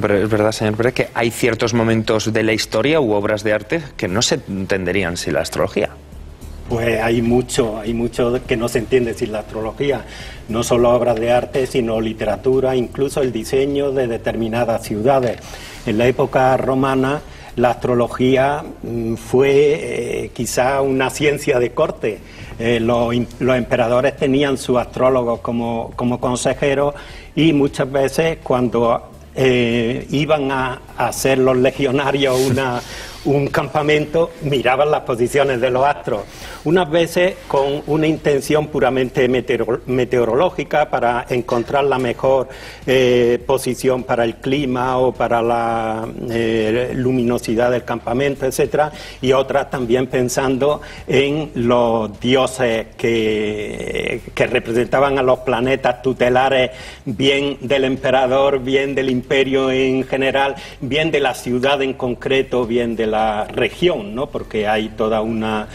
Pero es verdad, señor Pérez, que hay ciertos momentos de la historia u obras de arte que no se entenderían sin la astrología. Pues hay mucho que no se entiende sin la astrología, no solo obras de arte, sino literatura, incluso el diseño de determinadas ciudades. En la época romana la astrología fue quizá una ciencia de corte. Los emperadores tenían sus astrólogos como consejeros y muchas veces cuando iban a hacer los legionarios un campamento, miraban las posiciones de los astros, unas veces con una intención puramente meteorológica para encontrar la mejor posición para el clima o para la luminosidad del campamento, etcétera, y otras también pensando en los dioses que representaban a los planetas tutelares, bien del emperador, bien del imperio en general, bien de la ciudad en concreto, bien de la región, ¿no? Porque hay toda una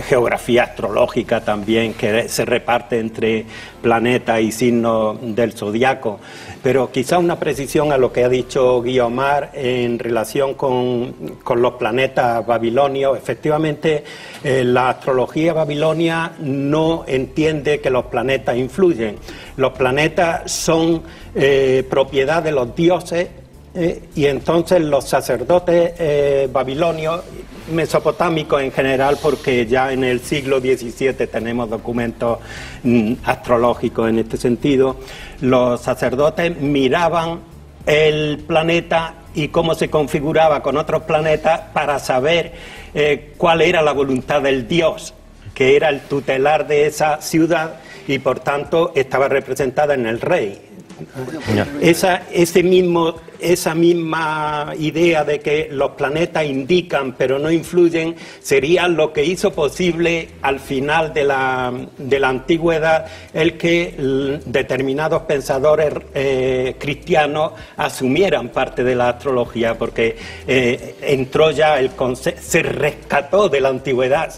geografía astrológica también que se reparte entre planetas y signos del zodiaco. Pero quizá una precisión a lo que ha dicho Guiomar en relación con los planetas babilonios. Efectivamente, la astrología babilonia no entiende que los planetas influyen. Los planetas son propiedad de los dioses. Y entonces los sacerdotes babilonios, mesopotámicos en general, porque ya en el siglo XVII tenemos documentos astrológicos en este sentido, los sacerdotes miraban el planeta y cómo se configuraba con otros planetas para saber cuál era la voluntad del dios, que era el tutelar de esa ciudad y por tanto estaba representada en el rey. Esa misma idea de que los planetas indican pero no influyen sería lo que hizo posible al final de la antigüedad el que determinados pensadores cristianos asumieran parte de la astrología, porque entró ya se rescató de la antigüedad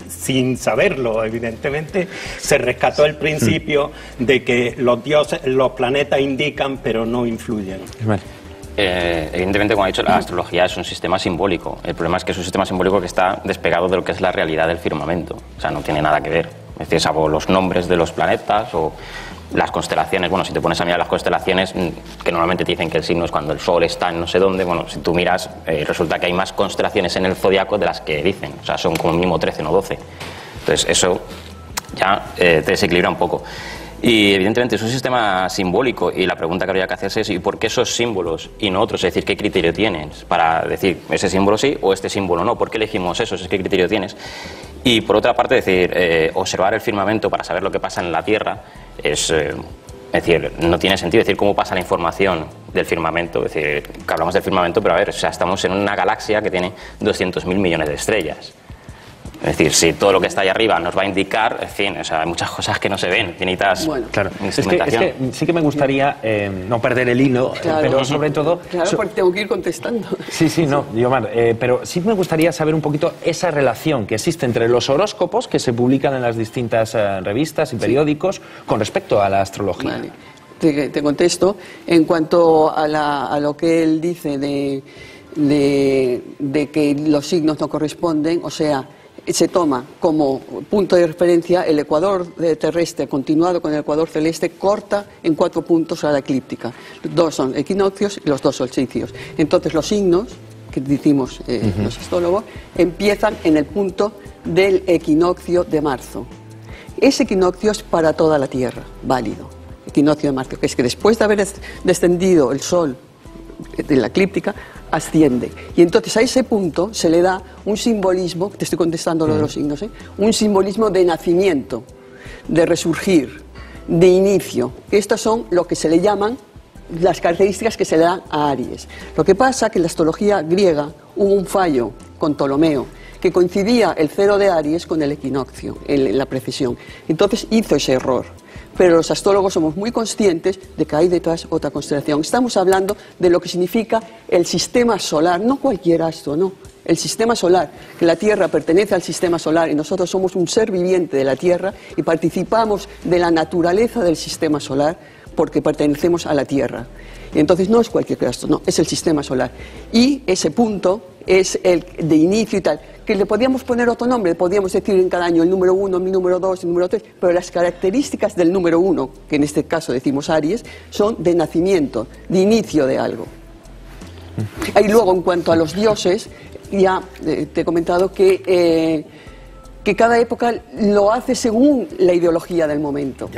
sin saberlo, evidentemente, se rescató el principio de que los dioses, los planetas indican pero no influyen. Evidentemente, como ha dicho, la astrología es un sistema simbólico. El problema es que es un sistema simbólico que está despegado de lo que es la realidad del firmamento. O sea, no tiene nada que ver. Es decir, salvo los nombres de los planetas o las constelaciones. Bueno, si te pones a mirar las constelaciones, que normalmente te dicen que el signo es cuando el sol está en no sé dónde, bueno, si tú miras, resulta que hay más constelaciones en el zodiaco de las que dicen. O sea, son como mínimo 13, no 12. Entonces, eso ya te desequilibra un poco. Y evidentemente es un sistema simbólico y la pregunta que habría que hacerse es ¿y por qué esos símbolos y no otros? Es decir, ¿qué criterio tienes para decir ese símbolo sí o este símbolo no? ¿Por qué elegimos esos? ¿Qué criterio tienes? Y por otra parte, decir, observar el firmamento para saber lo que pasa en la Tierra es decir, no tiene sentido. Es decir, cómo pasa la información del firmamento. Es decir, que hablamos del firmamento, pero a ver, o sea, estamos en una galaxia que tiene 200.000 millones de estrellas. Es decir, si todo lo que está ahí arriba nos va a indicar, en fin, o sea, hay muchas cosas que no se ven, infinitas instrumentación. Es que sí que me gustaría no perder el hilo, pero sobre todo... Claro, porque tengo que ir contestando. Sí, no, Guiomar, pero sí me gustaría saber un poquito esa relación que existe entre los horóscopos que se publican en las distintas revistas y periódicos con respecto a la astrología. Vale. Te contesto. En cuanto a lo que él dice de que los signos no corresponden, o sea, se toma como punto de referencia el ecuador terrestre continuado con el ecuador celeste, corta en 4 puntos a la eclíptica. 2 son equinoccios y los 2 solsticios. Entonces los signos, que decimos los astrólogos, empiezan en el punto del equinoccio de marzo. Ese equinoccio es para toda la Tierra, válido. Equinoccio de marzo, que es que después de haber descendido el Sol de la eclíptica, asciende. Y entonces a ese punto se le da un simbolismo, te estoy contestando lo de los signos, un simbolismo de nacimiento, de resurgir, de inicio. Estas son lo que se le llaman las características que se le dan a Aries. Lo que pasa es que en la astrología griega hubo un fallo con Ptolomeo, que coincidía el 0 de Aries con el equinoccio, en la precesión. Entonces hizo ese error. Pero los astrólogos somos muy conscientes de que hay detrás otra constelación. Estamos hablando de lo que significa el sistema solar, no cualquier astro, no. El sistema solar, que la Tierra pertenece al sistema solar y nosotros somos un ser viviente de la Tierra y participamos de la naturaleza del sistema solar, porque pertenecemos a la Tierra. Y entonces no es cualquier astro, no, es el sistema solar. Y ese punto es el de inicio y tal, que le podíamos poner otro nombre, podíamos decir en cada año el número 1, el número 2, el número 3, pero las características del número 1, que en este caso decimos Aries, son de nacimiento, de inicio de algo. Y luego, en cuanto a los dioses, ya te he comentado que cada época lo hace según la ideología del momento.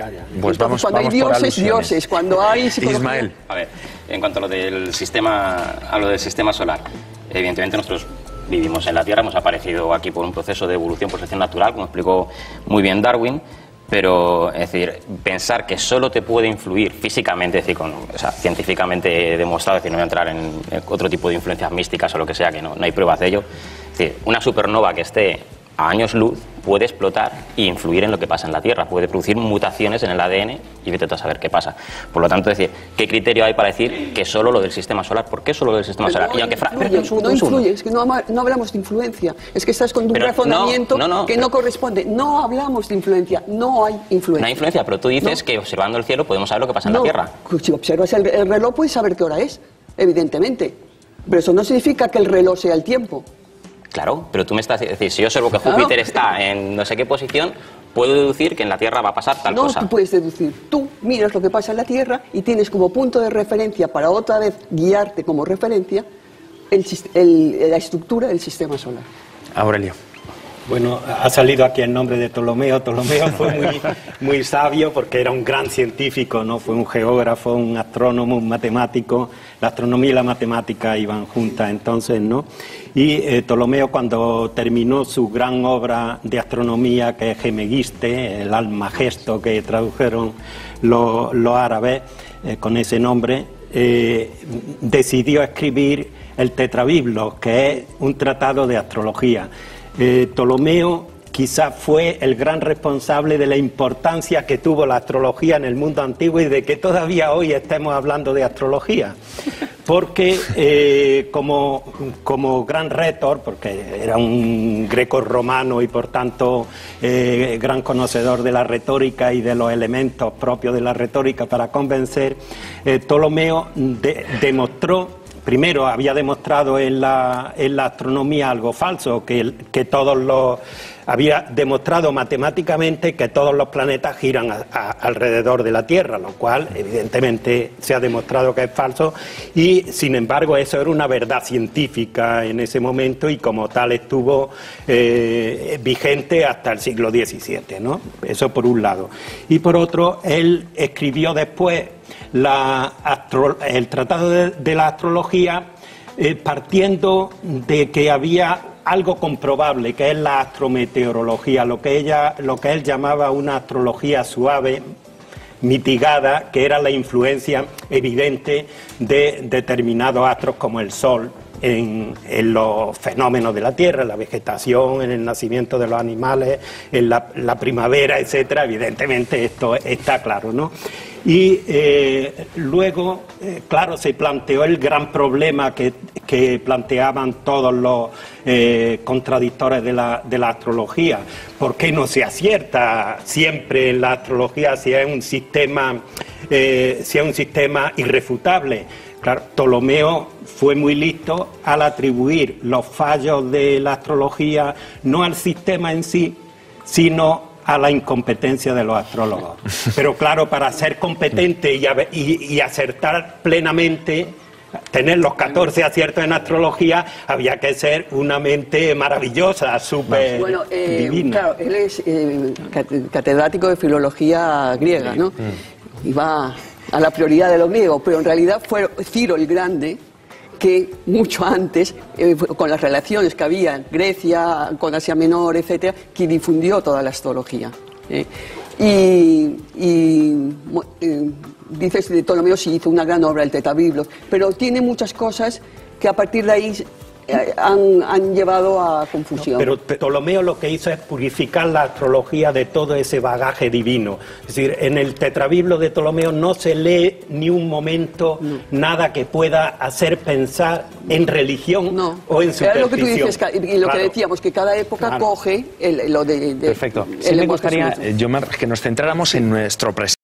Pues entonces, cuando hay dioses, dioses, cuando hay psicología... Ismael. A ver, en cuanto a lo del sistema solar, evidentemente nosotros vivimos en la Tierra, hemos aparecido aquí por un proceso de evolución por selección natural, como explicó muy bien Darwin, pero es decir, pensar que solo te puede influir físicamente, es decir, científicamente demostrado, es decir, no voy a entrar en otro tipo de influencias místicas o lo que sea, que no hay pruebas de ello, es decir, una supernova que esté a años luz puede explotar e influir en lo que pasa en la Tierra, puede producir mutaciones en el ADN y vete a saber qué pasa. Por lo tanto, es decir, ¿qué criterio hay para decir que solo lo del sistema solar? ¿Por qué solo lo del sistema solar? No, y aunque no influye, es que no hablamos de influencia, es que estás con un razonamiento que no corresponde. No hablamos de influencia, no hay influencia. No hay influencia, pero tú dices que observando el cielo podemos saber lo que pasa en la Tierra. Si observas el reloj puedes saber qué hora es, evidentemente, pero eso no significa que el reloj sea el tiempo. Claro, pero tú me estás diciendo, si yo observo que Júpiter está en no sé qué posición, puedo deducir que en la Tierra va a pasar tal cosa. No, tú puedes deducir. Tú miras lo que pasa en la Tierra y tienes como punto de referencia para otra vez guiarte como referencia la estructura del sistema solar. Aurelio. Bueno, ha salido aquí el nombre de Ptolomeo. Ptolomeo fue muy sabio porque era un gran científico, ¿no? Fue un geógrafo, un astrónomo, un matemático. La astronomía y la matemática iban juntas entonces, ¿no? Y Ptolomeo, cuando terminó su gran obra de astronomía, que es Gemegiste, el Almagesto, que tradujeron los árabes con ese nombre, decidió escribir el Tetrabiblos, que es un tratado de astrología. Ptolomeo quizás fue el gran responsable de la importancia que tuvo la astrología en el mundo antiguo y de que todavía hoy estemos hablando de astrología, porque como gran rétor, porque era un greco-romano y por tanto gran conocedor de la retórica y de los elementos propios de la retórica para convencer, Ptolomeo demostró. Primero, había demostrado en la astronomía algo falso, que todos los... Había demostrado matemáticamente que todos los planetas giran alrededor de la Tierra, lo cual evidentemente se ha demostrado que es falso y sin embargo eso era una verdad científica en ese momento y como tal estuvo vigente hasta el siglo XVII, ¿no? Eso por un lado. Y por otro, él escribió después el Tratado de la Astrología partiendo de que había algo comprobable, que es la astrometeorología, lo que él llamaba una astrología suave, mitigada, que era la influencia evidente de determinados astros como el Sol en los fenómenos de la Tierra, en la vegetación, en el nacimiento de los animales, en la primavera, etcétera. Evidentemente esto está claro, ¿no? Y luego, claro, se planteó el gran problema que planteaban todos los contradictores de la astrología. ¿Por qué no se acierta siempre en la astrología si es un sistema irrefutable? Claro, Ptolomeo fue muy listo al atribuir los fallos de la astrología no al sistema en sí, sino a la incompetencia de los astrólogos. Pero claro, para ser competente y acertar plenamente, tener los 14 aciertos en astrología, había que ser una mente maravillosa, súper divina. Claro, él es catedrático de filología griega, ¿no? Y va a la prioridad de lo griego, pero en realidad fue Ciro el Grande que mucho antes, con las relaciones que había en Grecia, con Asia Menor, etcétera, que difundió toda la astrología. Dices de Ptolomeo sí hizo una gran obra, el Tetrabiblos, pero tiene muchas cosas que a partir de ahí han llevado a confusión. Pero Ptolomeo lo que hizo es purificar la astrología de todo ese bagaje divino. Es decir, en el Tetrabiblo de Ptolomeo no se lee ni un momento nada que pueda hacer pensar en religión o en superstición. Era lo que tú dices, y lo que decíamos, que cada época coge lo de... Perfecto. Sí me gustaría, Yomar, que nos centráramos en nuestro presente.